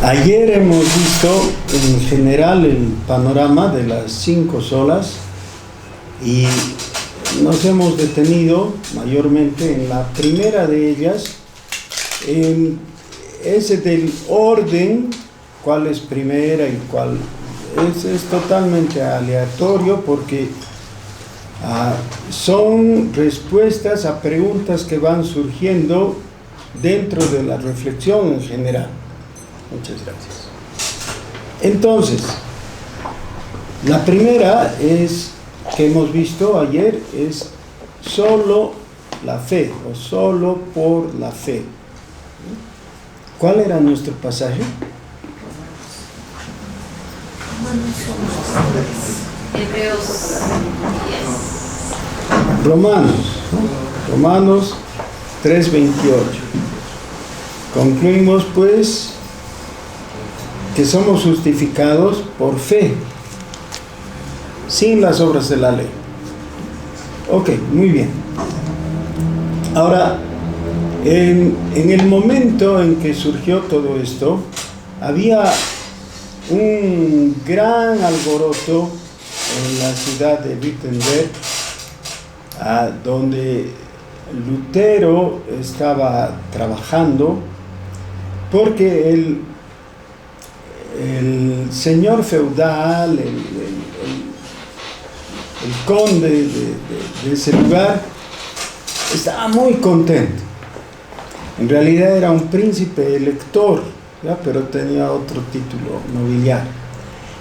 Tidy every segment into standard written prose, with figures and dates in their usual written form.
Ayer hemos visto en general el panorama de las 5 solas y nos hemos detenido mayormente en la primera de ellas, en ese del orden, cuál es primera y cuál es totalmente aleatorio, porque son respuestas a preguntas que van surgiendo dentro de la reflexión en general. Muchas gracias. Entonces, la primera es que hemos visto ayer, es solo la fe o solo por la fe. ¿Cuál era nuestro pasaje? Hebreos 10. Romanos 3:28. Concluimos pues que somos justificados por fe, sin las obras de la ley. Ok, muy bien. Ahora, en el momento en que surgió todo esto, había un gran alboroto en la ciudad de Wittenberg, donde Lutero estaba trabajando, porque el señor feudal, el conde de ese lugar, estaba muy contento. En realidad era un príncipe elector, ¿ya? Pero tenía otro título nobiliario.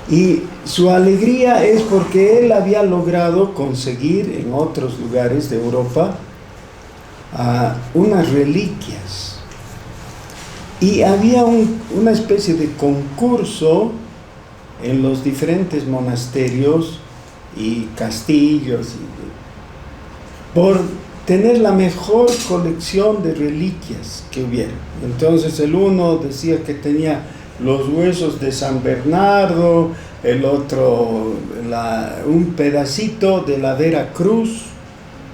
Y su alegría es porque él había logrado conseguir en otros lugares de Europa unas reliquias. Y había una especie de concurso en los diferentes monasterios y castillos por tener la mejor colección de reliquias que hubiera. Entonces el uno decía que tenía los huesos de San Bernardo, el otro un pedacito de la Veracruz.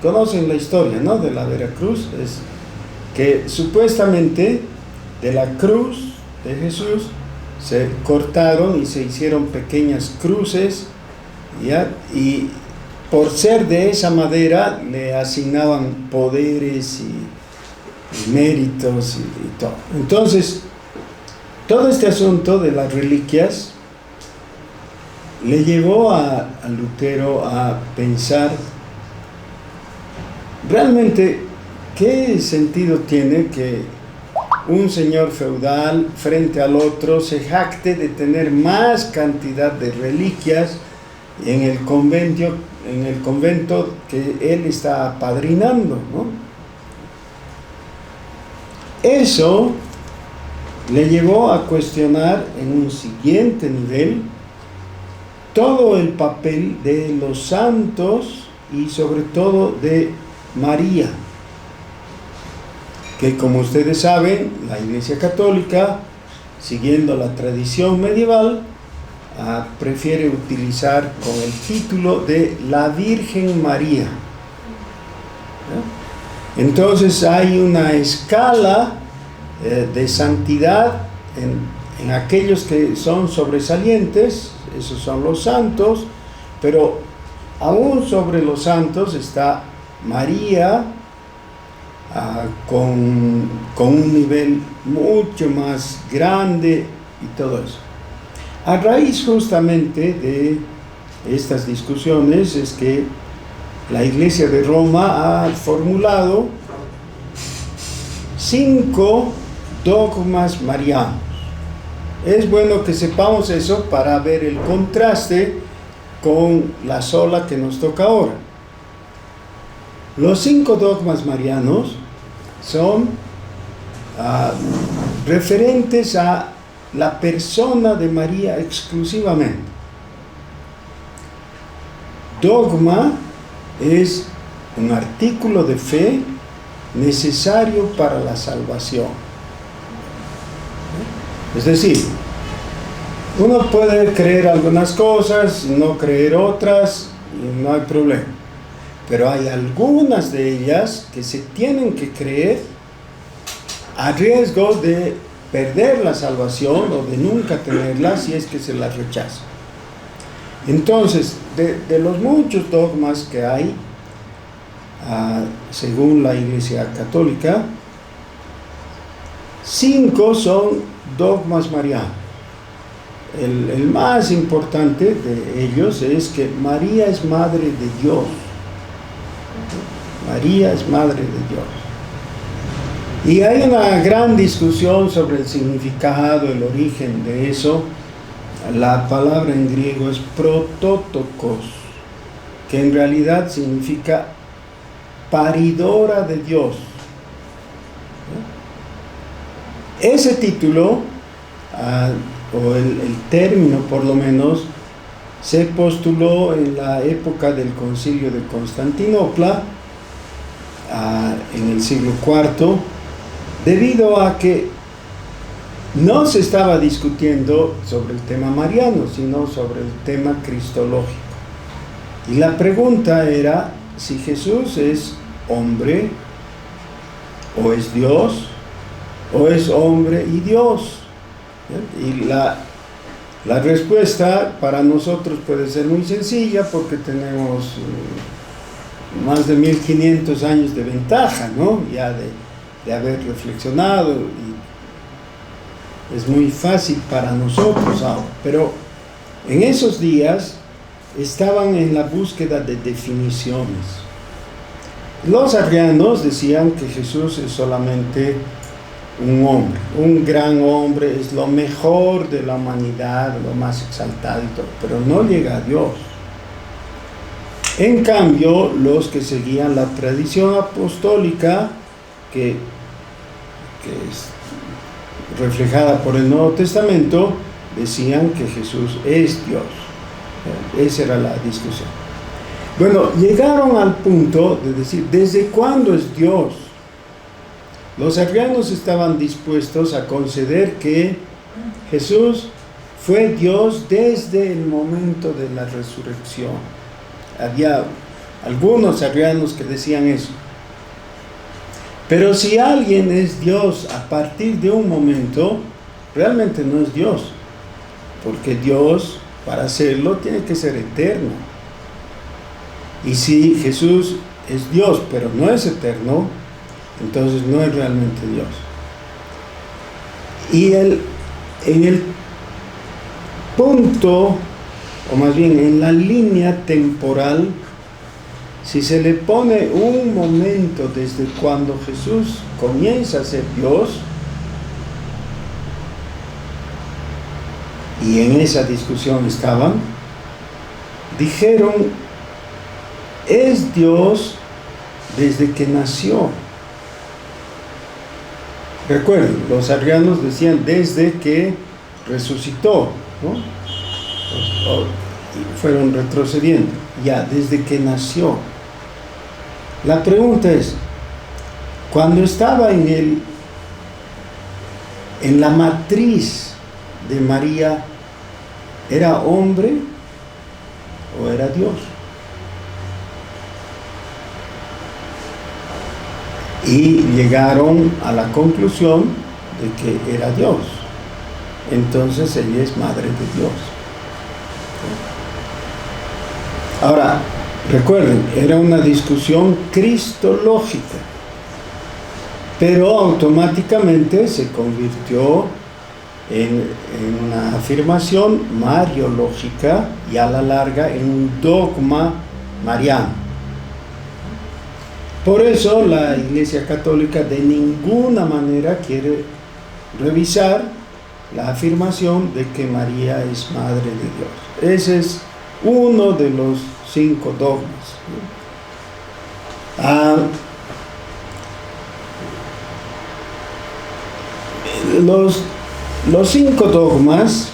Conocen la historia, ¿no? De la Veracruz, es que supuestamente de la cruz de Jesús se cortaron y se hicieron pequeñas cruces, ¿ya? Y por ser de esa madera le asignaban poderes y méritos y todo. Entonces, todo este asunto de las reliquias le llevó a Lutero a pensar realmente qué sentido tiene que un señor feudal frente al otro se jacte de tener más cantidad de reliquias en el convento que él está apadrinando, ¿no? Eso le llevó a cuestionar en un siguiente nivel todo el papel de los santos y sobre todo de María, que como ustedes saben, la Iglesia Católica, siguiendo la tradición medieval, prefiere utilizar con el título de la Virgen María. ¿Ya? Entonces hay una escala de santidad en aquellos que son sobresalientes, esos son los santos, pero aún sobre los santos está María, con un nivel mucho más grande y todo eso. A raíz justamente de estas discusiones es que la Iglesia de Roma ha formulado 5 dogmas marianos. Es bueno que sepamos eso para ver el contraste con la sola que nos toca ahora. Los 5 dogmas marianos son referentes a la persona de María exclusivamente. Dogma es un artículo de fe necesario para la salvación. Es decir, uno puede creer algunas cosas, no creer otras, y no hay problema. Pero hay algunas de ellas que se tienen que creer a riesgo de perder la salvación o de nunca tenerla si es que se la rechaza. Entonces, de los muchos dogmas que hay, según la Iglesia Católica, 5 son dogmas marianos. El más importante de ellos es que María es madre de Dios. María es madre de Dios. Y hay una gran discusión sobre el significado, el origen de eso. La palabra en griego es prototokos, que en realidad significa paridora de Dios. Ese título, o el término por lo menos, se postuló en la época del Concilio de Constantinopla, en el siglo IV, debido a que no se estaba discutiendo sobre el tema mariano, sino sobre el tema cristológico. Y la pregunta era si Jesús es hombre, o es Dios, o es hombre y Dios. Y la respuesta para nosotros puede ser muy sencilla, porque tenemos más de 1500 años de ventaja, ¿no? Ya de haber reflexionado, y es muy fácil para nosotros ahora. Pero en esos días estaban en la búsqueda de definiciones. Los arrianos decían que Jesús es solamente un hombre, un gran hombre, es lo mejor de la humanidad, lo más exaltado y todo, pero no llega a Dios. En cambio, los que seguían la tradición apostólica, que es reflejada por el Nuevo Testamento, decían que Jesús es Dios. Esa era la discusión. Bueno, llegaron al punto de decir, ¿desde cuándo es Dios? Los arrianos estaban dispuestos a conceder que Jesús fue Dios desde el momento de la resurrección. Había algunos arrianos que decían eso. Pero si alguien es Dios a partir de un momento, realmente no es Dios, porque Dios, para serlo, tiene que ser eterno. Y si Jesús es Dios, pero no es eterno, entonces no es realmente Dios. Y en el punto, o más bien en la línea temporal, si se le pone un momento desde cuando Jesús comienza a ser Dios, y en esa discusión estaban, dijeron, es Dios desde que nació. Recuerden, los arrianos decían desde que resucitó, ¿no? Y fueron retrocediendo, ya desde que nació. La pregunta es, cuando estaba en la matriz de María, ¿era hombre o era Dios? Y llegaron a la conclusión de que era Dios. Entonces ella es madre de Dios. Ahora, recuerden, era una discusión cristológica, pero automáticamente se convirtió en una afirmación mariológica y a la larga en un dogma mariano. Por eso la Iglesia Católica de ninguna manera quiere revisar la afirmación de que María es madre de Dios. Ese es uno de los 5 dogmas. Los 5 dogmas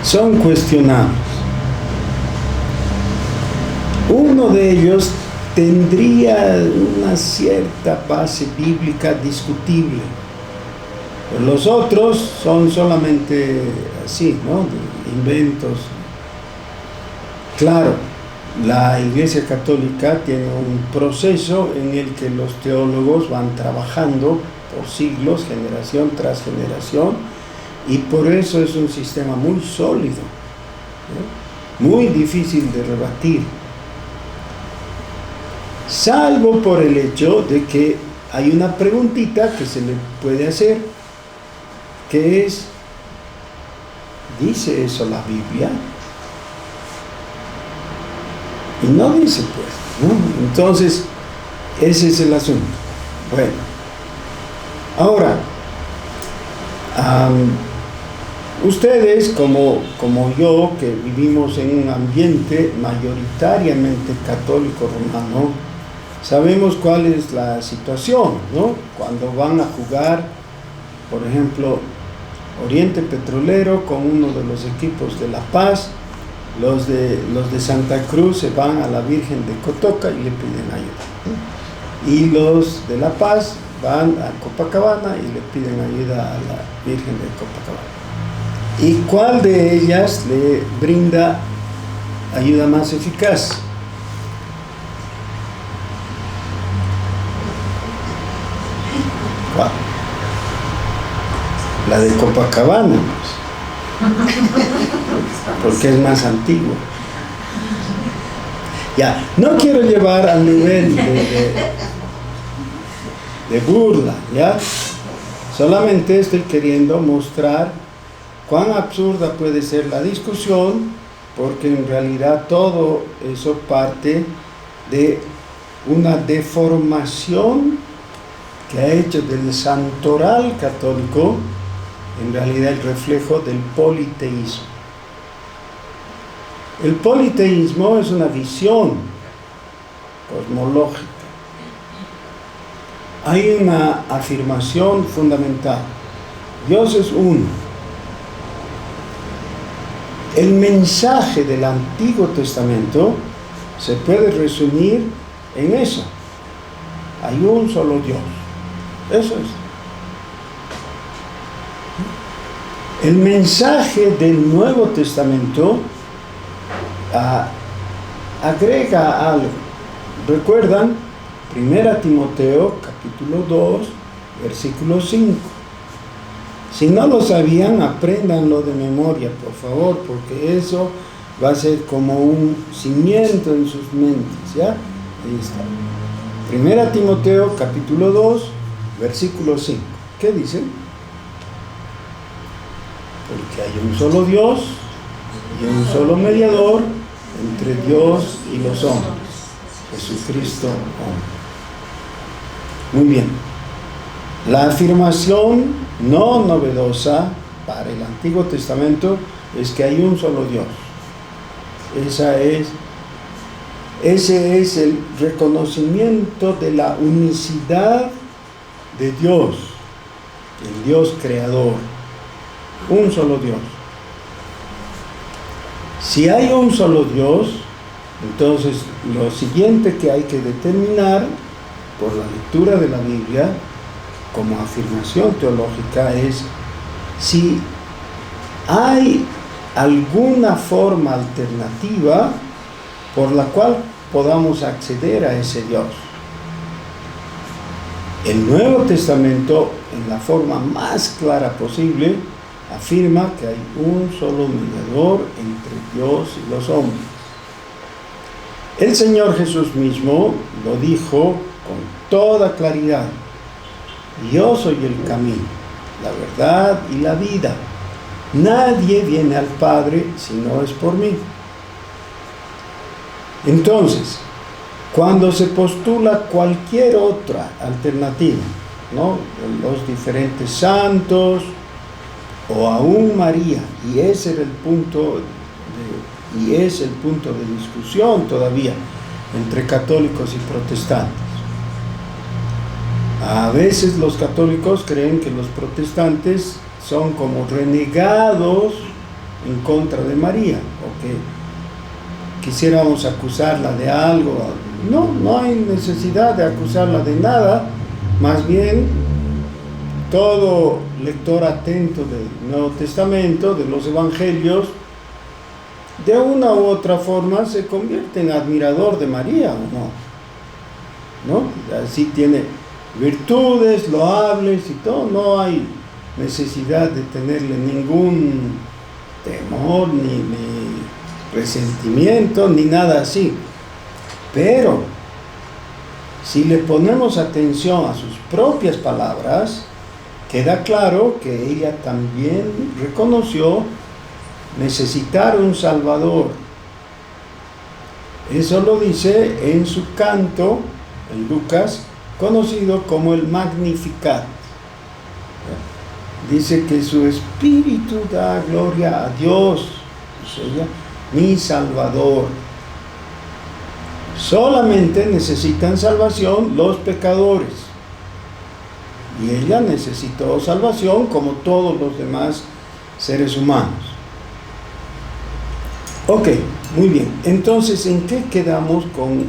son cuestionables. Uno de ellos tendría una cierta base bíblica discutible. Los otros son solamente así, ¿no? Inventos. Claro, La Iglesia Católica tiene un proceso en el que los teólogos van trabajando por siglos, generación tras generación, y por eso es un sistema muy sólido, ¿no? Muy difícil de rebatir, salvo por el hecho de que hay una preguntita que se le puede hacer, que es: ¿dice eso la Biblia? Y no dice, pues, ¿no? Entonces, ese es el asunto. Bueno, ahora, ustedes como yo, que vivimos en un ambiente mayoritariamente católico romano, sabemos cuál es la situación, ¿no? Cuando van a jugar, por ejemplo, Oriente Petrolero con uno de los equipos de La Paz, los de Santa Cruz se van a la Virgen de Cotoca y le piden ayuda, ¿no? Y los de La Paz van a Copacabana y le piden ayuda a la Virgen de Copacabana. ¿Y cuál de ellas le brinda ayuda más eficaz? ¿Cuál? La de Copacabana, pues, porque es más antigua. Ya, no quiero llevar al nivel de burla, ¿ya? Solamente estoy queriendo mostrar cuán absurda puede ser la discusión, porque en realidad todo eso parte de una deformación que ha hecho del santoral católico en realidad el reflejo del politeísmo. El politeísmo es una visión cosmológica. Hay una afirmación fundamental: Dios es uno. El mensaje del Antiguo Testamento se puede resumir en eso: hay un solo Dios. Eso es. El mensaje del Nuevo Testamento agrega algo. ¿Recuerdan? 1 Timoteo capítulo 2, versículo 5. Si no lo sabían, apréndanlo de memoria, por favor, porque eso va a ser como un cimiento en sus mentes, ¿ya? Ahí está. 1 Timoteo capítulo 2, versículo 5. ¿Qué dice? Porque hay un solo Dios y un solo mediador entre Dios y los hombres, Jesucristo hombre. Muy bien. La afirmación no novedosa para el Antiguo Testamento es que hay un solo Dios. Ese es el reconocimiento de la unicidad de Dios, el Dios creador. Un solo Dios. Si hay un solo Dios, entonces lo siguiente que hay que determinar por la lectura de la Biblia como afirmación teológica es si hay alguna forma alternativa por la cual podamos acceder a ese Dios. El Nuevo Testamento, en la forma más clara posible, afirma que hay un solo mediador entre Dios y los hombres. El Señor Jesús mismo lo dijo con toda claridad: yo soy el camino, la verdad y la vida. Nadie viene al Padre si no es por mí. Entonces, cuando se postula cualquier otra alternativa, ¿no?, los diferentes santos o aún María, y ese era el punto es el punto de discusión todavía entre católicos y protestantes. A veces los católicos creen que los protestantes son como renegados en contra de María, o que quisiéramos acusarla de algo. No hay necesidad de acusarla de nada. Más bien, todo lector atento del Nuevo Testamento, de los Evangelios, de una u otra forma se convierte en admirador de María, ¿o no? Así tiene virtudes loables y todo, no hay necesidad de tenerle ningún temor, ni resentimiento, ni nada así. Pero si le ponemos atención a sus propias palabras, queda claro que ella también reconoció necesitar un Salvador. Eso lo dice en su canto, en Lucas, conocido como el Magnificat. Dice que su espíritu da gloria a Dios, dice ella, mi Salvador. Solamente necesitan salvación los pecadores. Y ella necesitó salvación como todos los demás seres humanos. Ok, muy bien. Entonces, ¿en qué quedamos con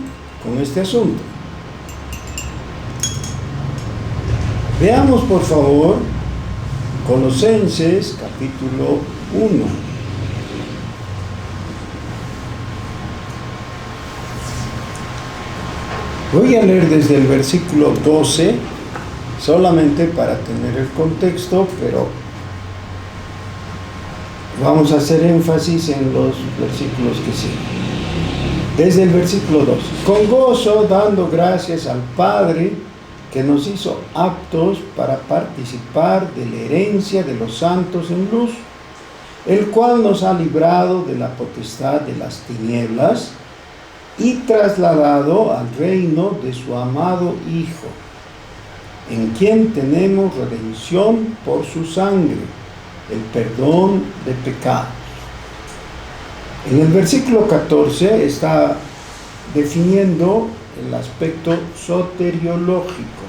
este asunto? Veamos, por favor, Colosenses capítulo 1. Voy a leer desde el versículo 12, solamente para tener el contexto, pero vamos a hacer énfasis en los versículos que siguen. Desde el versículo 12. Con gozo, dando gracias al Padre, que nos hizo aptos para participar de la herencia de los santos en luz, el cual nos ha librado de la potestad de las tinieblas y trasladado al reino de su amado Hijo, en quien tenemos redención por su sangre, el perdón de pecados. En el versículo 14 está definiendo el aspecto soteriológico.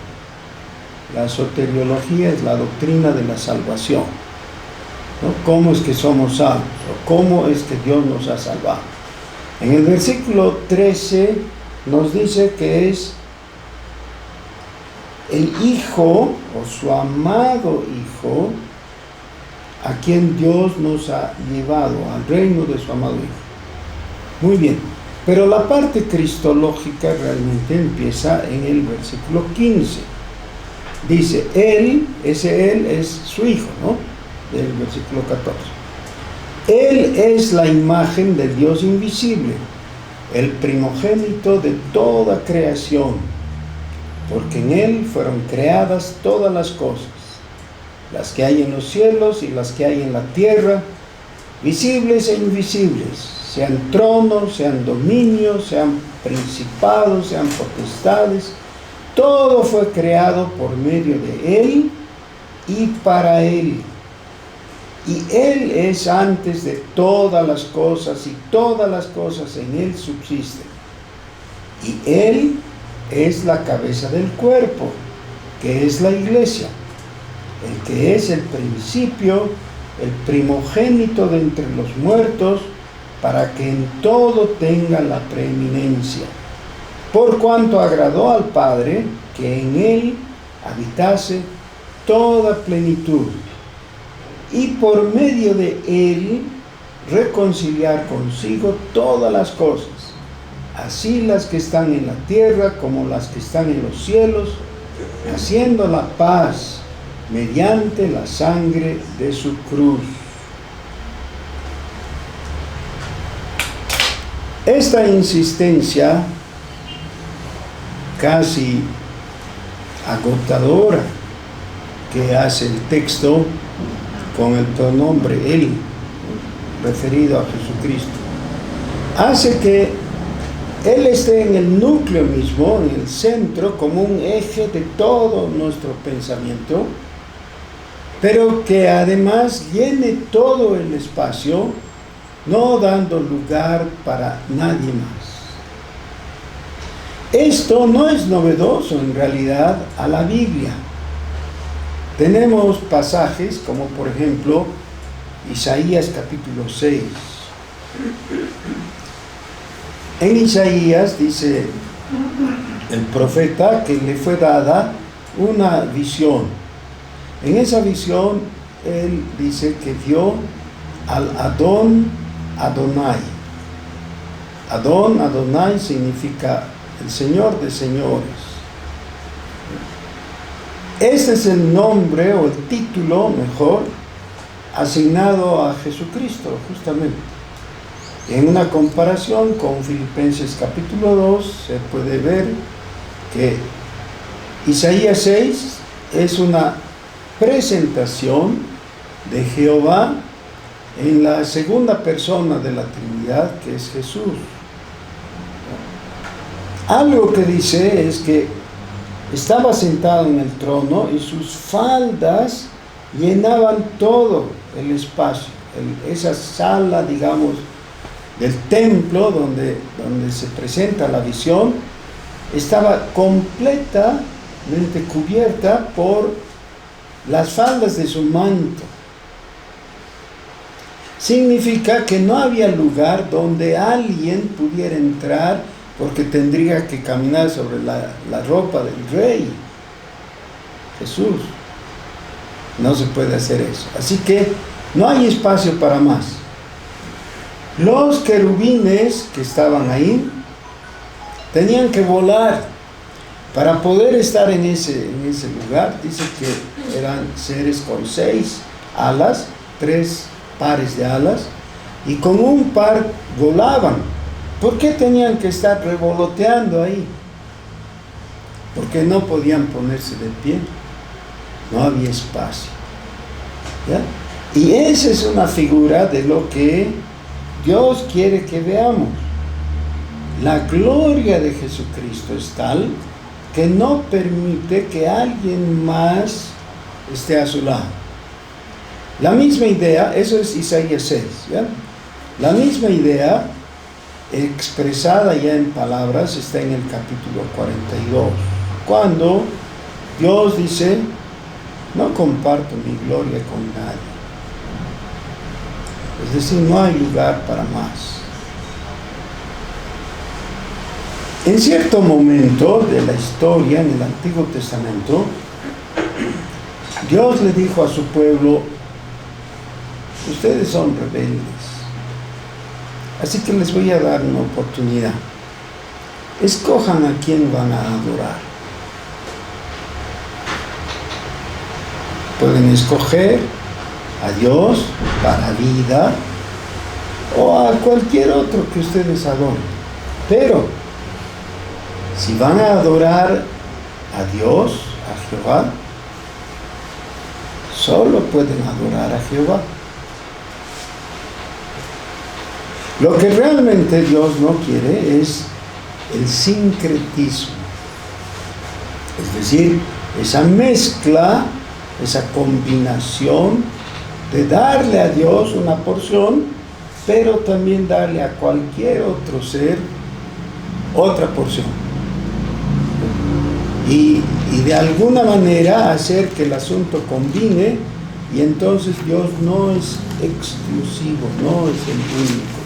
La soteriología es la doctrina de la salvación, ¿no? ¿Cómo es que somos salvos? ¿O cómo es que Dios nos ha salvado? En el versículo 13 nos dice que es el Hijo, o su amado Hijo, a quien Dios nos ha llevado al reino de su amado Hijo. Muy bien, pero la parte cristológica realmente empieza en el versículo 15. Dice, Él, ese Él es su Hijo, ¿no? Del versículo 14. Él es la imagen del Dios invisible, el primogénito de toda creación, porque en Él fueron creadas todas las cosas, las que hay en los cielos y las que hay en la tierra, visibles e invisibles, sean tronos, sean dominios, sean principados, sean potestades. Todo fue creado por medio de Él y para Él. Y Él es antes de todas las cosas, y todas las cosas en Él subsisten. Y Él es la cabeza del cuerpo, que es la iglesia, el que es el principio, el primogénito de entre los muertos, para que en todo tenga la preeminencia. Por cuanto agradó al Padre que en Él habitase toda plenitud, y por medio de Él reconciliar consigo todas las cosas, así las que están en la tierra como las que están en los cielos, haciendo la paz mediante la sangre de su cruz. Esta insistencia casi agotadora que hace el texto con el pronombre Él, referido a Jesucristo, hace que Él esté en el núcleo mismo, en el centro, como un eje de todo nuestro pensamiento, pero que además llene todo el espacio, no dando lugar para nadie más. Esto no es novedoso en realidad a la Biblia. Tenemos pasajes como por ejemplo Isaías capítulo 6. En Isaías dice el profeta que le fue dada una visión. En esa visión él dice que vio al Adonai, Adón, Adonai significa el Señor de señores. Este es el nombre o el título, mejor, asignado a Jesucristo, justamente. En una comparación con Filipenses capítulo 2, se puede ver que Isaías 6 es una presentación de Jehová en la segunda persona de la Trinidad, que es Jesús. Algo que dice es que estaba sentado en el trono y sus faldas llenaban todo el espacio, esa sala, digamos, del templo donde se presenta la visión, estaba completamente cubierta por las faldas de su manto. Significa que no había lugar donde alguien pudiera entrar, porque tendría que caminar sobre la ropa del rey Jesús. No se puede hacer eso. Así que no hay espacio para más. Los querubines que estaban ahí tenían que volar para poder estar en ese lugar. Dice que eran seres con 6 alas, 3 pares de alas, y con un par volaban. ¿Por qué tenían que estar revoloteando ahí? Porque no podían ponerse de pie. No había espacio. ¿Ya? Y esa es una figura de lo que Dios quiere que veamos. La gloria de Jesucristo es tal que no permite que alguien más esté a su lado. La misma idea, eso es Isaías 6, ¿ya? La misma idea expresada ya en palabras está en el capítulo 42, cuando Dios dice: no comparto mi gloria con nadie. Es decir, no hay lugar para más. En cierto momento de la historia, en el Antiguo Testamento, Dios le dijo a su pueblo: ustedes son rebeldes, así que les voy a dar una oportunidad. Escojan a quién van a adorar. Pueden escoger a Dios para vida o a cualquier otro que ustedes adoren. Pero si van a adorar a Dios, a Jehová, solo pueden adorar a Jehová. Lo que realmente Dios no quiere es el sincretismo, es decir, esa mezcla, esa combinación de darle a Dios una porción, pero también darle a cualquier otro ser otra porción. Y de alguna manera hacer que el asunto combine, y entonces Dios no es exclusivo, no es el único.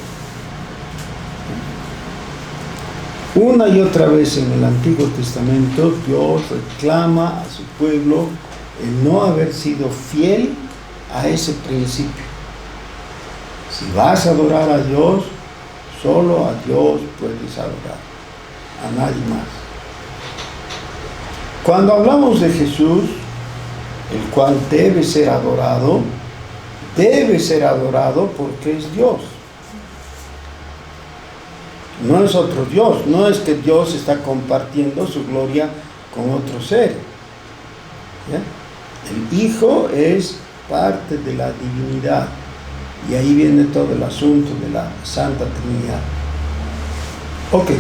Una y otra vez en el Antiguo Testamento Dios reclama a su pueblo el no haber sido fiel a ese principio. Si vas a adorar a Dios, solo a Dios puedes adorar, a nadie más. Cuando hablamos de Jesús, el cual debe ser adorado porque es Dios. No es otro Dios, no es que Dios está compartiendo su gloria con otro ser. ¿Ya? El Hijo es parte de la divinidad, y ahí viene todo el asunto de la Santa Trinidad. Ok,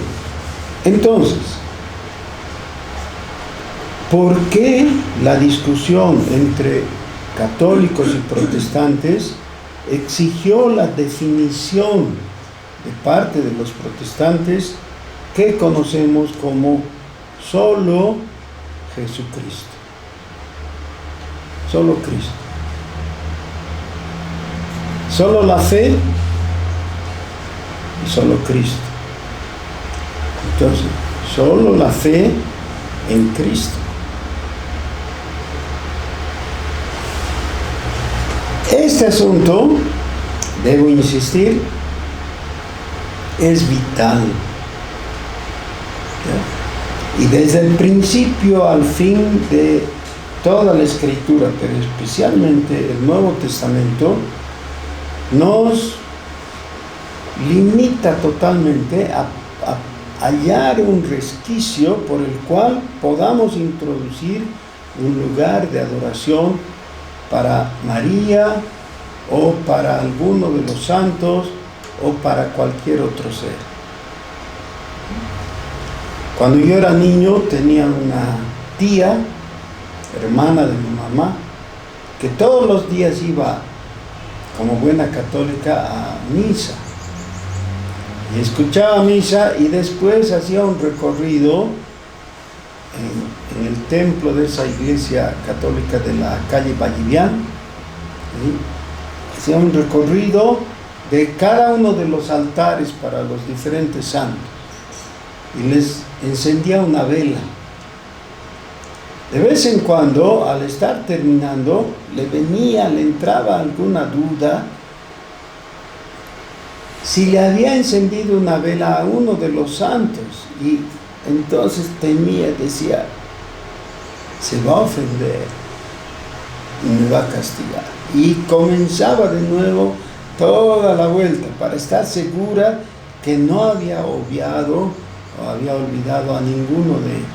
entonces, ¿por qué la discusión entre católicos y protestantes exigió la definición de parte de los protestantes que conocemos como solo Jesucristo? Solo Cristo. Solo la fe y solo Cristo. Entonces, solo la fe en Cristo. Este asunto, debo insistir, es vital. ¿Ya? Y desde el principio al fin de toda la Escritura, pero especialmente el Nuevo Testamento, nos limita totalmente a hallar un resquicio por el cual podamos introducir un lugar de adoración para María o para alguno de los santos o para cualquier otro ser. Cuando yo era niño tenía una tía, hermana de mi mamá, que todos los días iba como buena católica a misa y escuchaba misa y después hacía un recorrido en el templo de esa iglesia católica de la calle Vallivian, ¿sí? Hacía un recorrido de cada uno de los altares para los diferentes santos y les encendía una vela. De vez en cuando, al estar terminando, le entraba alguna duda si le había encendido una vela a uno de los santos, y entonces temía, decía, se va a ofender y me va a castigar. Y comenzaba de nuevo toda la vuelta para estar segura que no había obviado o había olvidado a ninguno de ellos.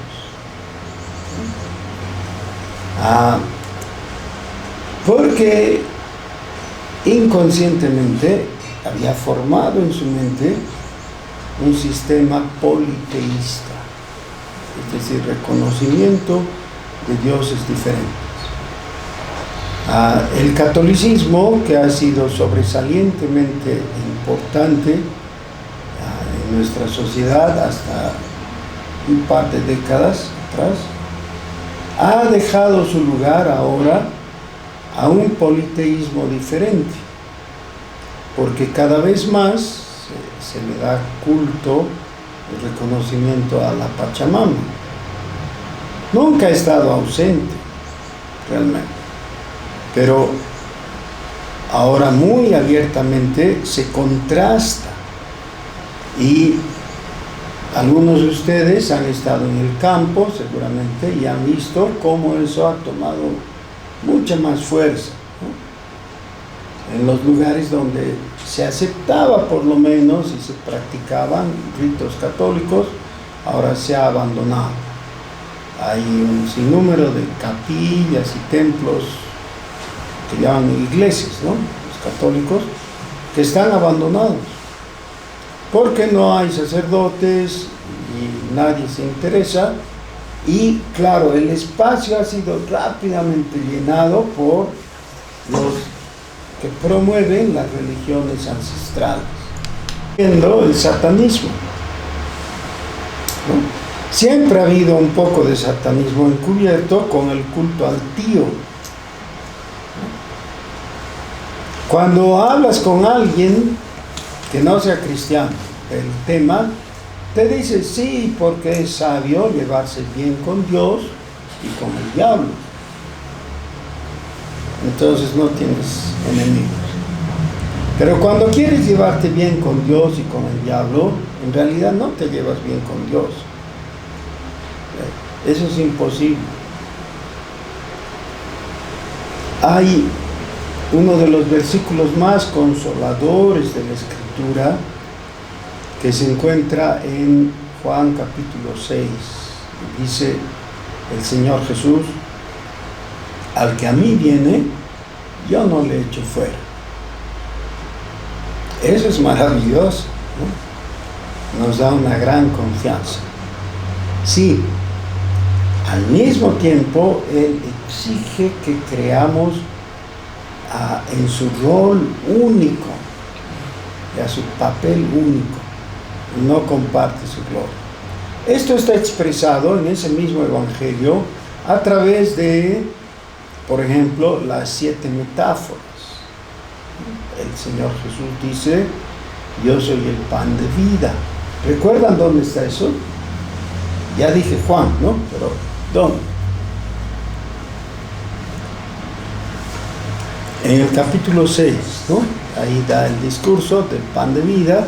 Porque inconscientemente había formado en su mente un sistema politeísta, es decir, reconocimiento de dioses diferentes. El catolicismo, que ha sido sobresalientemente importante en nuestra sociedad hasta un par de décadas atrás, ha dejado su lugar ahora a un politeísmo diferente, porque cada vez más se le da culto, el reconocimiento a la Pachamama. Nunca ha estado ausente, realmente, pero ahora muy abiertamente se contrasta, y algunos de ustedes han estado en el campo seguramente y han visto cómo eso ha tomado mucha más fuerza, ¿no? En los lugares donde se aceptaba por lo menos y se practicaban ritos católicos, ahora se ha abandonado. Hay un sinnúmero de capillas y templos que llaman iglesias, ¿no? Los católicos, que están abandonados, porque no hay sacerdotes y nadie se interesa, y claro, el espacio ha sido rápidamente llenado por los que promueven las religiones ancestrales, viendo el satanismo, ¿no? Siempre ha habido un poco de satanismo encubierto con el culto al tío. Cuando hablas con alguien que no sea cristiano el tema, te dice sí, porque es sabio llevarse bien con Dios y con el diablo. Entonces no tienes enemigos. Pero cuando quieres llevarte bien con Dios y con el diablo, en realidad no te llevas bien con Dios. Eso es imposible. Hay uno de los versículos más consoladores de la Escritura que se encuentra en Juan capítulo 6. Dice el Señor Jesús: al que a mí viene, yo no le echo fuera. Eso es maravilloso, ¿no? Nos da una gran confianza. Sí, al mismo tiempo Él exige que creamos en su rol único y a su papel único, y no comparte su gloria. Esto está expresado en ese mismo Evangelio a través de, por ejemplo, las 7 metáforas. El Señor Jesús dice: yo soy el pan de vida. ¿Recuerdan dónde está eso? Ya dije Juan, ¿no? Pero ¿dónde? En el capítulo 6, ¿no? Ahí da el discurso del pan de vida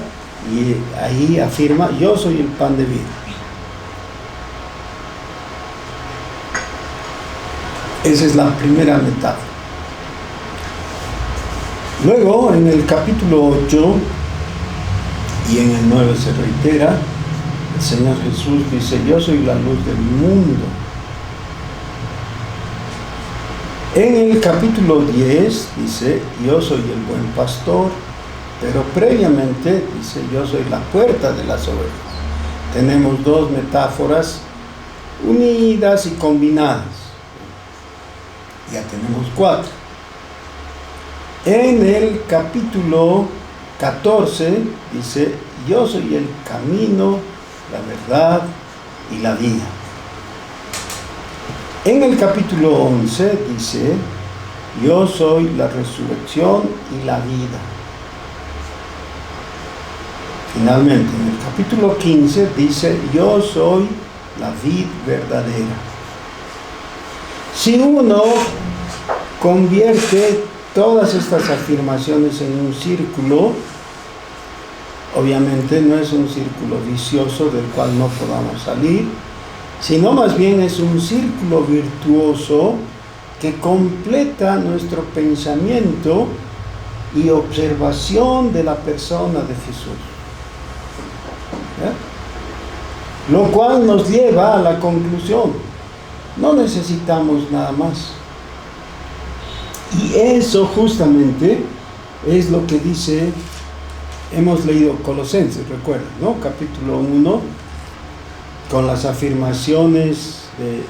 y ahí afirma: yo soy el pan de vida. Esa es la primera metáfora. Luego, en el capítulo 8 y en el 9 se reitera, el Señor Jesús dice: yo soy la luz del mundo. En el capítulo 10 dice: yo soy el buen pastor, pero previamente dice: yo soy la puerta de las ovejas. Tenemos dos metáforas unidas y combinadas. Ya tenemos 4. En el capítulo 14 dice: yo soy el camino, la verdad y la vida. En el capítulo 11 dice: yo soy la resurrección y la vida. Finalmente, en el capítulo 15 dice: yo soy la vid verdadera. Si uno convierte todas estas afirmaciones en un círculo, obviamente no es un círculo vicioso del cual no podamos salir, sino más bien es un círculo virtuoso que completa nuestro pensamiento y observación de la persona de Jesús. ¿Ya? Lo cual nos lleva a la conclusión: no necesitamos nada más. Y eso justamente es lo que dice, hemos leído Colosenses, recuerden, ¿no? Capítulo 1, con las afirmaciones de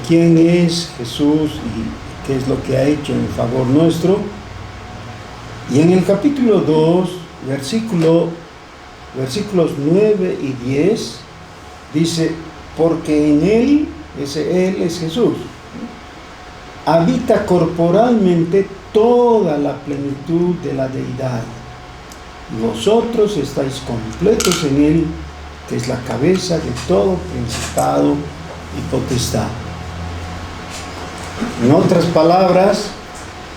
quién es Jesús y qué es lo que ha hecho en favor nuestro. Y en el capítulo 2, versículos 9 y 10, dice: porque en Él, Él es Jesús, habita corporalmente toda la plenitud de la deidad. Vosotros estáis completos en Él, que es la cabeza de todo principado y potestad. En otras palabras,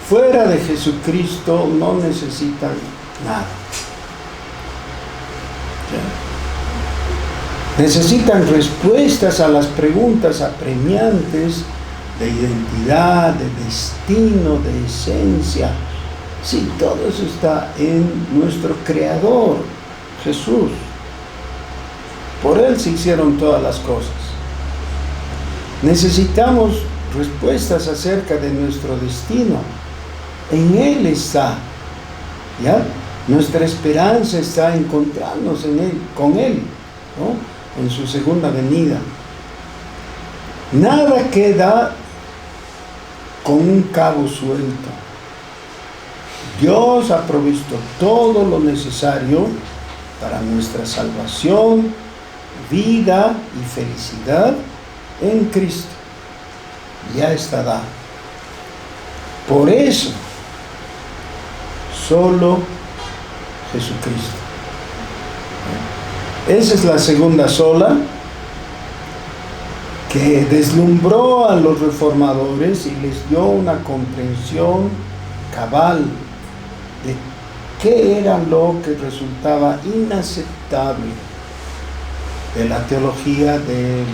fuera de Jesucristo no necesitan nada. ¿Ya? Necesitan respuestas a las preguntas apremiantes de identidad, de destino, de esencia. Sí, todo eso está en nuestro Creador, Jesús. Por Él se hicieron todas las cosas. Necesitamos respuestas acerca de nuestro destino. En Él está, ¿ya? Nuestra esperanza está en encontrarnos en Él, con Él, ¿no? En su segunda venida. Nada queda con un cabo suelto. Dios ha provisto todo lo necesario para nuestra salvación, vida y felicidad en Cristo. Ya está dado. Por eso, solo Jesucristo. Esa es la segunda sola que deslumbró a los reformadores y les dio una comprensión cabal de qué era lo que resultaba inaceptable de la teología de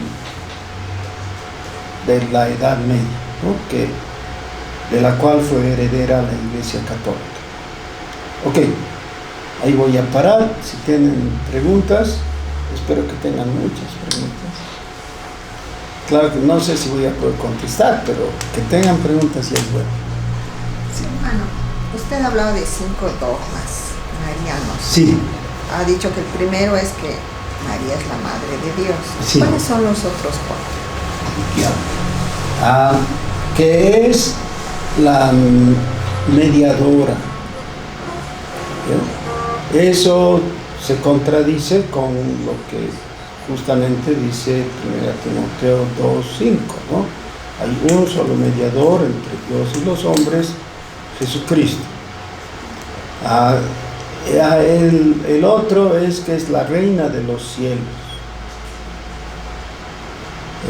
la Edad Media, ¿no? De la cual fue heredera la Iglesia Católica. Ok, ahí voy a parar. Si tienen preguntas, espero que tengan muchas preguntas. Claro que no sé si voy a poder contestar, pero que tengan preguntas ya es bueno. Sí, hermano, usted hablaba de 5 dogmas marianos. Sí. Ha dicho que el primero es que María es la Madre de Dios. Sí. ¿Cuáles son los otros 4? Que es la mediadora. ¿Ya? Eso se contradice con lo que justamente dice 1 Timoteo 2:5, ¿no? Hay un solo mediador entre Dios y los hombres, Jesucristo. El otro es que es la reina de los cielos.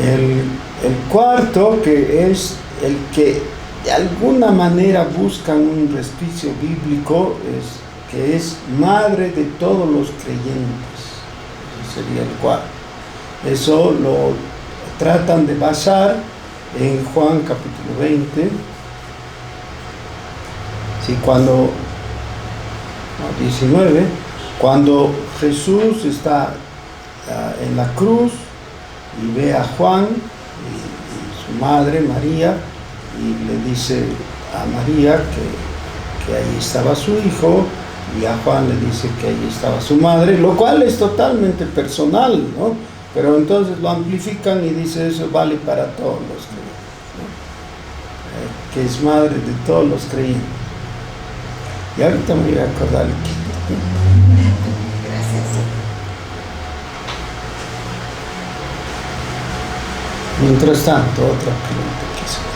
El cuarto, que es el que de alguna manera buscan un resquicio bíblico, es que es madre de todos los creyentes. Ese sería el cuarto. Eso lo tratan de basar en Juan capítulo 20. Sí, 19, cuando Jesús está en la cruz y ve a Juan y su madre María, y le dice a María que ahí estaba su hijo, y a Juan le dice que ahí estaba su madre, lo cual es totalmente personal, ¿no? Pero entonces lo amplifican y dice eso vale para todos los creyentes, ¿no? Que es madre de todos los creyentes. Y ahorita me voy a acordar aquí. Gracias. Mientras tanto, otra pregunta que se da.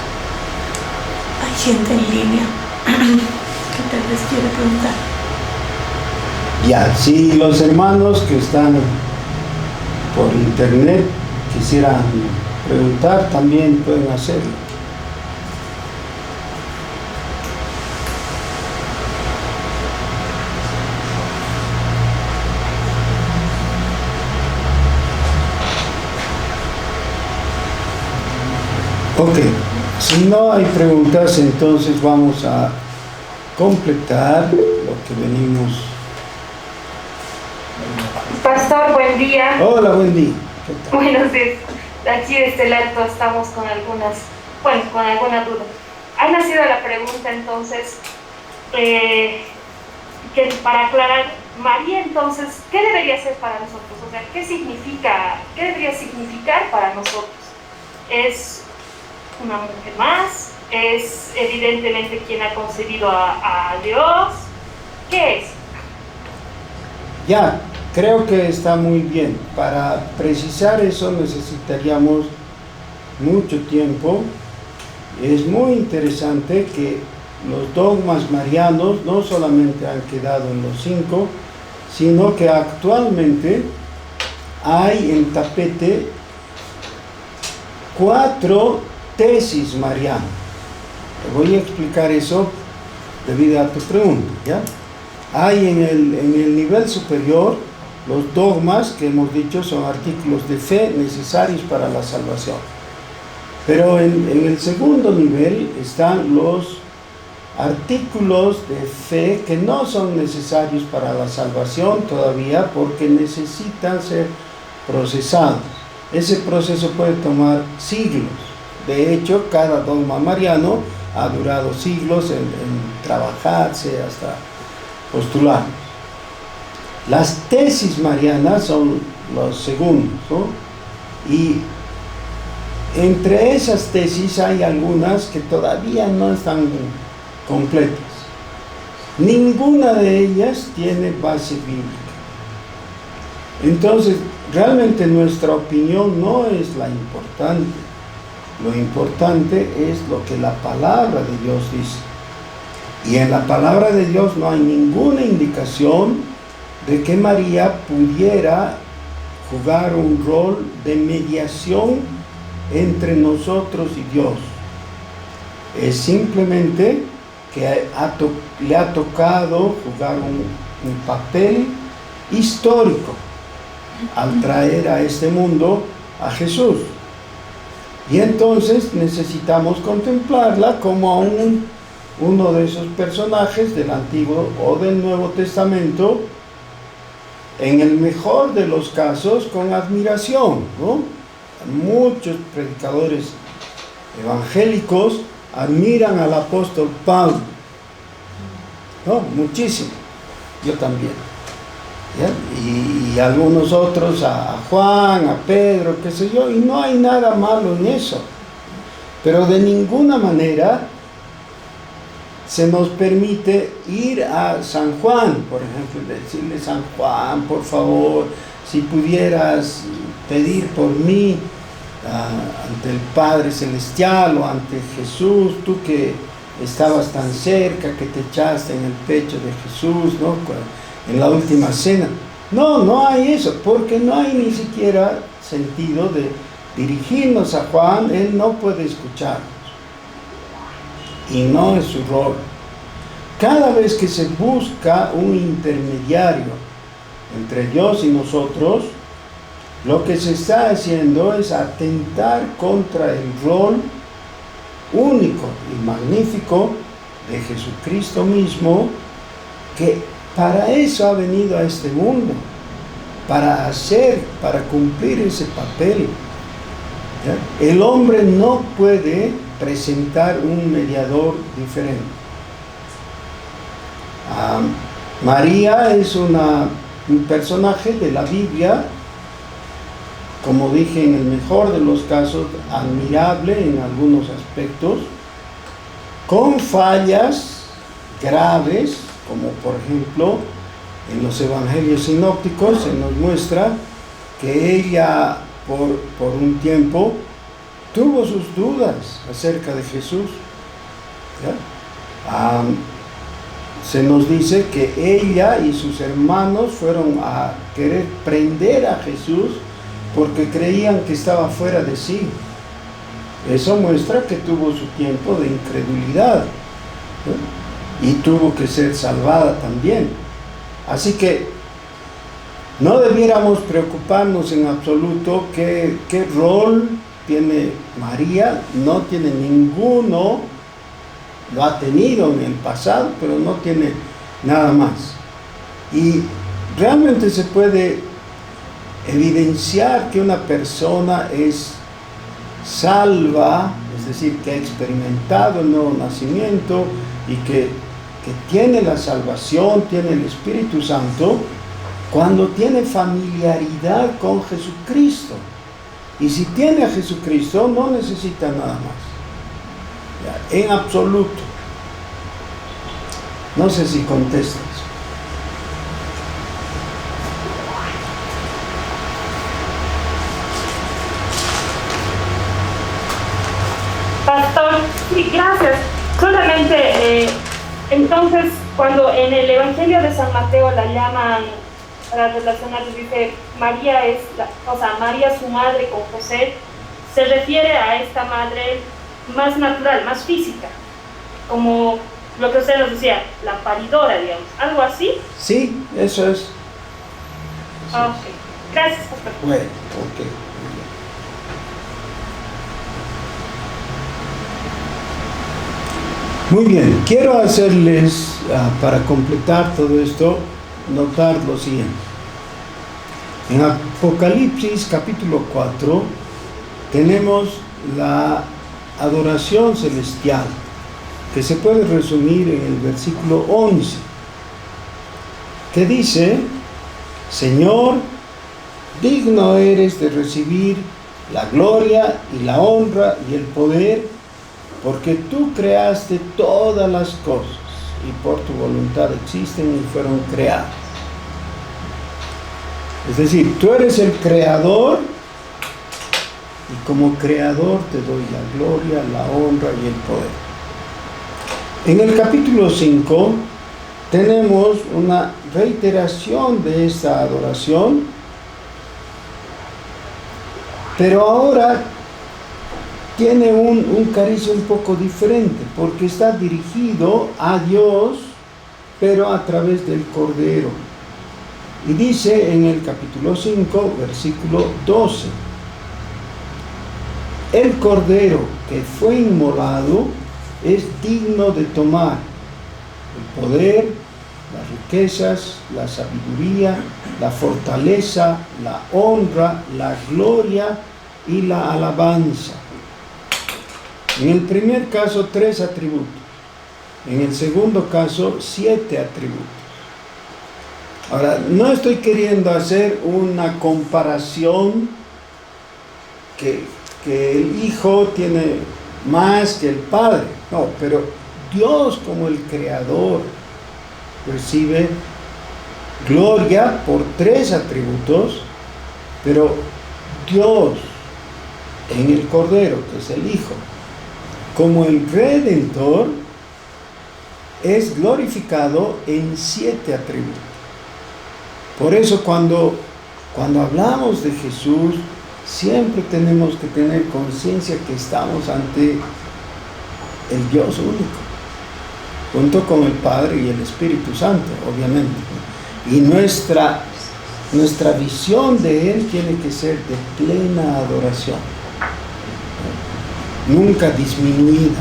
Hay gente en línea que tal vez quiere preguntar. Ya, si los hermanos que están por internet quisieran preguntar, también pueden hacerlo. Ok, si no hay preguntas, entonces vamos a completar lo que venimos. Pastor, buen día. Hola, buen día. ¿Qué tal? Buenos días. Aquí de este lado estamos con alguna duda. Ha nacido la pregunta entonces, que para aclarar, María entonces, ¿qué debería ser para nosotros? O sea, ¿qué debería significar para nosotros? ¿Es una mujer más? ¿Es evidentemente quien ha concebido a Dios? ¿Qué es? Ya, creo que está muy bien. Para precisar eso necesitaríamos mucho tiempo. Es muy interesante que los dogmas marianos no solamente han quedado en los 5, sino que actualmente hay en tapete 4 tesis marianas. Te voy a explicar eso debido a tu pregunta, ¿ya? Hay en el nivel superior los dogmas que hemos dicho son artículos de fe necesarios para la salvación. Pero en el segundo nivel están los artículos de fe que no son necesarios para la salvación todavía porque necesitan ser procesados. Ese proceso puede tomar siglos. De hecho, cada dogma mariano ha durado siglos en trabajarse hasta postular. Las tesis marianas son los segundos, ¿no? Y entre esas tesis hay algunas que todavía no están completas. Ninguna de ellas tiene base bíblica. Entonces, realmente nuestra opinión no es la importante. Lo importante es lo que la palabra de Dios dice. Y en la palabra de Dios no hay ninguna indicación de que María pudiera jugar un rol de mediación entre nosotros y Dios. Es simplemente que le ha tocado jugar un papel histórico al traer a este mundo a Jesús. Y entonces necesitamos contemplarla como uno de esos personajes del Antiguo o del Nuevo Testamento, en el mejor de los casos con admiración, ¿no? Muchos predicadores evangélicos admiran al apóstol Pablo, ¿no? Muchísimo, yo también, ¿ya? Y algunos otros a Juan, a Pedro, qué sé yo, y no hay nada malo en eso, pero de ninguna manera se nos permite ir a San Juan, por ejemplo, decirle: San Juan, por favor, si pudieras pedir por mí ante el Padre Celestial o ante Jesús, tú que estabas tan cerca, que te echaste en el pecho de Jesús, ¿no? En la última cena. No hay eso, porque no hay ni siquiera sentido de dirigirnos a Juan. Él no puede escucharnos y no es su rol. cada vez que se busca un intermediario entre Dios y nosotros, lo que se está haciendo es atentar contra el rol único y magnífico de Jesucristo mismo, que para eso ha venido a este mundo, para cumplir ese papel. ¿Ya? El hombre no puede presentar un mediador diferente. María es un personaje de la Biblia, como dije, en el mejor de los casos, admirable en algunos aspectos, con fallas graves, como por ejemplo en los evangelios sinópticos se nos muestra que ella por un tiempo tuvo sus dudas acerca de Jesús. Se nos dice que ella y sus hermanos fueron a querer prender a Jesús porque creían que estaba fuera de sí. Eso muestra que tuvo su tiempo de incredulidad, ¿no? Y tuvo que ser salvada también. Así que no debiéramos preocuparnos en absoluto qué rol tiene María. No tiene ninguno, lo ha tenido en el pasado, pero no tiene nada más. Y realmente se puede evidenciar que una persona es salva, es decir, que ha experimentado el nuevo nacimiento y que tiene la salvación, tiene el Espíritu Santo, cuando tiene familiaridad con Jesucristo. Y si tiene a Jesucristo, no necesita nada más. Ya, en absoluto. No sé si contestas. Pastor, sí, gracias. Solamente, entonces, cuando en el Evangelio de San Mateo la llaman, para relacionarlos, dice María María su madre con José, se refiere a esta madre más natural, más física, como lo que usted nos decía, la paridora, digamos, algo así. Sí, eso es. Ok, gracias, pastor. Bueno, ok. Muy bien, quiero hacerles, para completar todo esto, notar lo siguiente. En Apocalipsis capítulo 4 tenemos la adoración celestial, que se puede resumir en el versículo 11, que dice: Señor, digno eres de recibir la gloria y la honra y el poder, porque tú creaste todas las cosas y por tu voluntad existen y fueron creadas. Es decir, tú eres el creador y como creador te doy la gloria, la honra y el poder. En el capítulo 5 tenemos una reiteración de esta adoración, pero ahora tiene un cariz un poco diferente, porque está dirigido a Dios, pero a través del Cordero. Y dice en el capítulo 5, versículo 12: el Cordero que fue inmolado es digno de tomar el poder, las riquezas, la sabiduría, la fortaleza, la honra, la gloria y la alabanza. En el primer caso, 3 atributos. En el segundo caso, 7 atributos. Ahora, no estoy queriendo hacer una comparación que el Hijo tiene más que el Padre. No, pero Dios como el Creador recibe gloria por 3 atributos, pero Dios en el Cordero, que es el Hijo, como el Redentor, es glorificado en 7 atributos. Por eso cuando hablamos de Jesús, siempre tenemos que tener conciencia que estamos ante el Dios único. junto con el Padre y el Espíritu Santo, obviamente. Y nuestra visión de Él tiene que ser de plena adoración, nunca disminuida.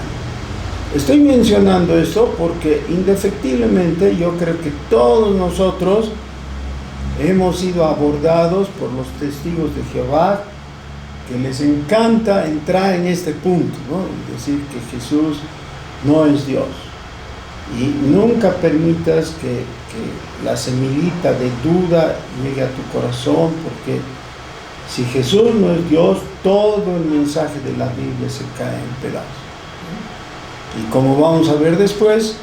Estoy mencionando esto porque indefectiblemente yo creo que todos nosotros hemos sido abordados por los testigos de Jehová, que les encanta entrar en este punto, ¿no? Es decir, que Jesús no es Dios. Y nunca permitas que la semillita de duda llegue a tu corazón, porque si Jesús no es Dios, todo el mensaje de la Biblia se cae en pedazos. Y como vamos a ver después,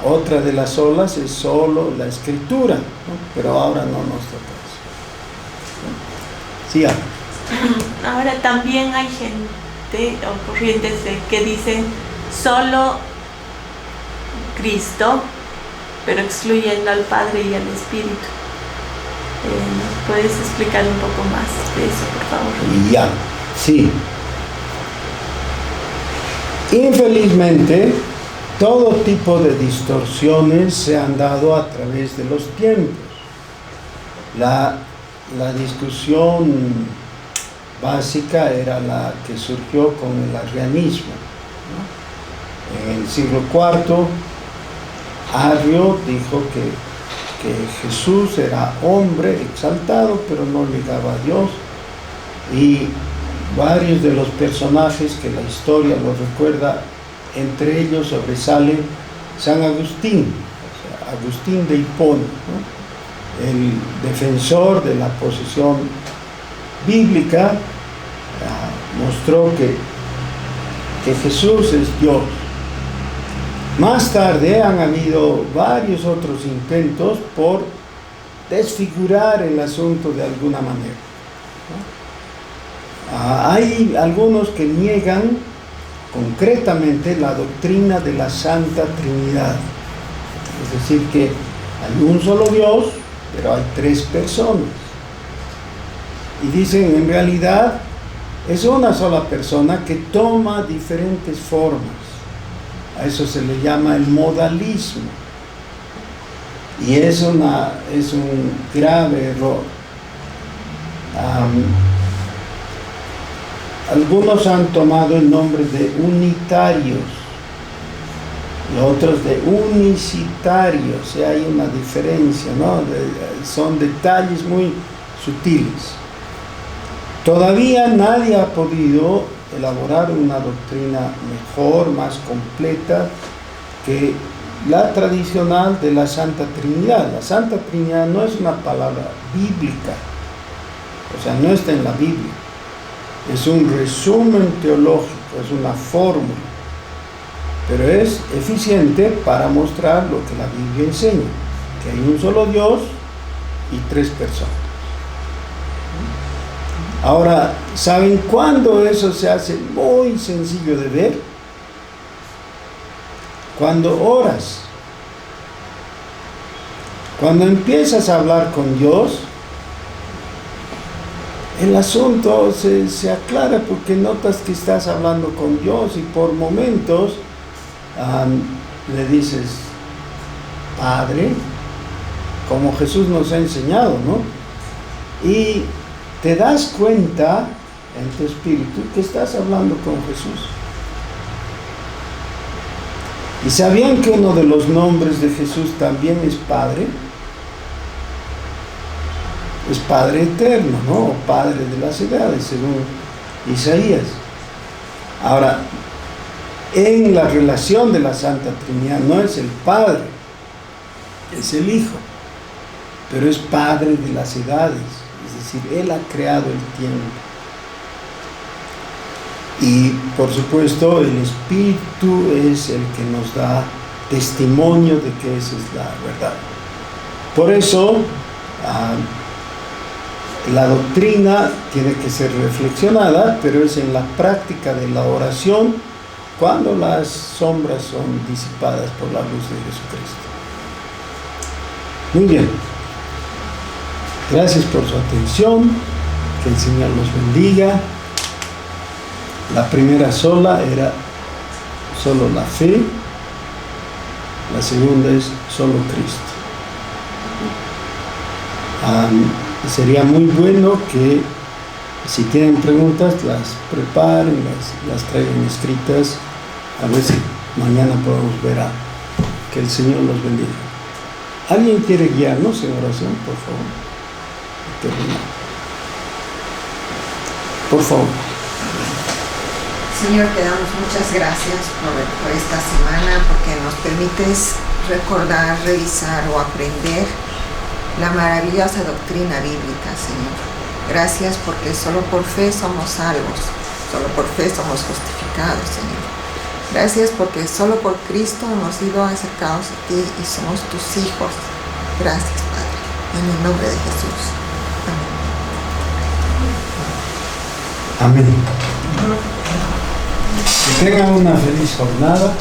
otra de las olas es solo la Escritura, ¿no? Pero ahora no nos toca eso. Sí, ahora también hay gente o corrientes que dicen solo Cristo, pero excluyendo al Padre y al Espíritu. ¿Nos puedes explicar un poco más de eso, por favor? Ya, sí. Infelizmente, todo tipo de distorsiones se han dado a través de los tiempos. La discusión básica era la que surgió con el arrianismo, ¿no? En el siglo IV, Arrio dijo que Jesús era hombre exaltado, pero no llegaba a Dios, y varios de los personajes que la historia los recuerda, entre ellos sobresale San Agustín, o sea, Agustín de Hipona, ¿no? El defensor de la posición bíblica, mostró que Jesús es Dios. Más tarde han habido varios otros intentos por desfigurar el asunto de alguna manera, ¿no? Hay algunos que niegan concretamente la doctrina de la Santa Trinidad, es decir, que hay un solo Dios, pero hay tres personas, y dicen en realidad es una sola persona que toma diferentes formas. A eso se le llama el modalismo, y es un grave error. Algunos han tomado el nombre de unitarios y otros de unicitarios, y hay una diferencia, ¿no? Son detalles muy sutiles. Todavía nadie ha podido elaborar una doctrina mejor, más completa que la tradicional de la Santa Trinidad. La Santa Trinidad no es una palabra bíblica, o sea, no está en la Biblia. Es un resumen teológico, es una fórmula, pero es eficiente para mostrar lo que la Biblia enseña, que hay un solo Dios y tres personas. Ahora, ¿saben cuándo eso se hace muy sencillo de ver? Cuando oras. Cuando empiezas a hablar con Dios, el asunto se aclara, porque notas que estás hablando con Dios y por momentos le dices Padre, como Jesús nos ha enseñado, ¿no? Y te das cuenta en tu espíritu que estás hablando con Jesús. ¿Y sabían que uno de los nombres de Jesús también es Padre? Es Padre eterno, ¿no? O Padre de las edades, según Isaías. Ahora, en la relación de la Santa Trinidad no es el Padre, es el Hijo, pero es Padre de las edades, es decir, Él ha creado el tiempo. Y por supuesto el Espíritu es el que nos da testimonio de que esa es la verdad. Por eso la doctrina tiene que ser reflexionada, pero es en la práctica de la oración cuando las sombras son disipadas por la luz de Jesucristo. Muy bien. Gracias por su atención. Que el Señor los bendiga. La primera sola era solo la fe. La segunda es solo Cristo. Sería muy bueno que si tienen preguntas las preparen, las traigan escritas. A ver si mañana podemos ver a que el Señor los bendiga. ¿Alguien quiere guiarnos en oración, por favor? Terminar. Por favor. Señor, te damos muchas gracias por esta semana, porque nos permites recordar, revisar o aprender la maravillosa doctrina bíblica, Señor. Gracias porque solo por fe somos salvos, solo por fe somos justificados, Señor. Gracias porque solo por Cristo hemos sido acercados a ti y somos tus hijos. Gracias, Padre, en el nombre de Jesús. Amén. Que tengan una feliz jornada.